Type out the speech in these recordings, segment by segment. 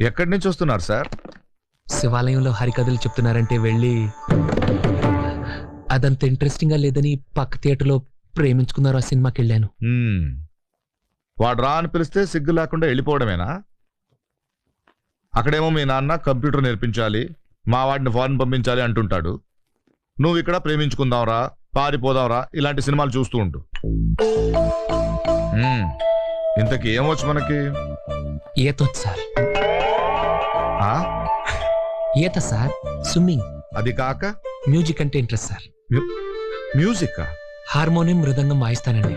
ఎక్కడి నుంచి వస్తున్నారు సార్? శివాలయంలో హరికథలు చెప్తున్నారంటే వెళ్ళి అదంత ఇంట్రెస్టింగ్ గా లేదని పక్క థియేటర్లో ప్రేమించుకున్నారు ఆ సినిమాకి వెళ్ళాను. వాడు రా అని పిలిస్తే సిగ్గు లేకుండా వెళ్ళిపోవడమేనా? అక్కడేమో మీ నాన్న కంప్యూటర్ నేర్పించాలి, మా వాడిని ఫారెన్ పంపించాలి అంటుంటాడు. నువ్వు ఇక్కడ ప్రేమించుకుందాంరా, పారిపోదాంరా ఇలాంటి సినిమాలు చూస్తూ ఉంటు. ఇంతకీ ఏమొచ్చు మనకి? ఈతొచ్చు సార్. ఆ? ఈత సార్, స్విమ్మింగ్. అది కాక మ్యూజిక్ అంటే ఇంట్రెస్ట్ సార్. మ్యూజిక్? హార్మోనియం, మృదంగం వాయిస్తానండి.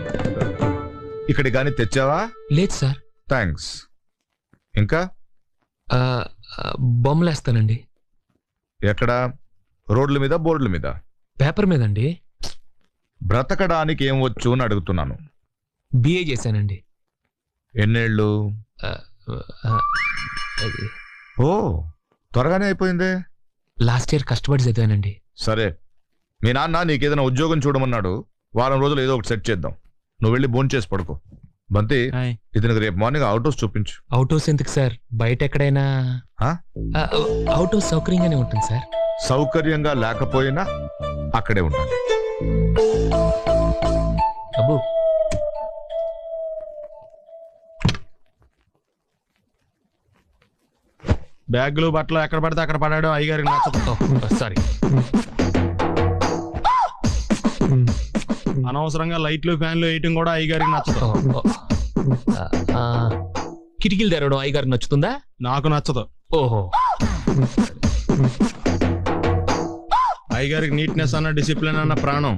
ఇక్కడి కానీ తెచ్చావా? లేదు సార్. థ్యాంక్స్. ఇంకా బొమ్మలేస్తానండి. ఎక్కడ? రోడ్ల మీద, బోర్డుల మీద? పేపర్ మీదండి. బ్రతకడానికి ఏం వచ్చు అని అడుగుతున్నాను. బిఏ చేశానండి. ఎన్నేళ్ళు? ఓ, త్వరగానే అయిపోయిందే. లాస్ట్ ఇయర్ కష్టపడి చదివానండి. సరే, మీ నాన్న నీకేదైనా ఉద్యోగం చూడమన్నాడు. వారం రోజులు ఏదో ఒకటి సెట్ చేద్దాం. నువ్వు వెళ్ళి భోంచేసి పడుకో. బంతి, ఇతనికి రేపు మార్నింగ్ అవుట్ హౌస్ చూపించు. అవుట్ హౌస్ ఎందుకు సార్? బయట ఎక్కడైనా. అవుట్ హౌస్ సౌకర్యంగానే ఉంటుంది సార్. సౌకర్యంగా లేకపోయినా అక్కడే ఉండాలి. అబ్బు, బ్యాగులు బట్టలు ఎక్కడ పడితే అక్కడ పడాడు అయ్యగారికి నచ్చదు. సారీ. అనవసరంగా లైట్లు ఫ్యాన్లు వేయటం కూడా అయ్యగారికి నచ్చదు. కిటికీలు తెరవడం అయ్యగారికి నచ్చుతుందా? నాకు నచ్చదు. ఓహో. అయ్యగారికి నీట్నెస్ అన్న డిసిప్లిన్ అన్న ప్రాణం.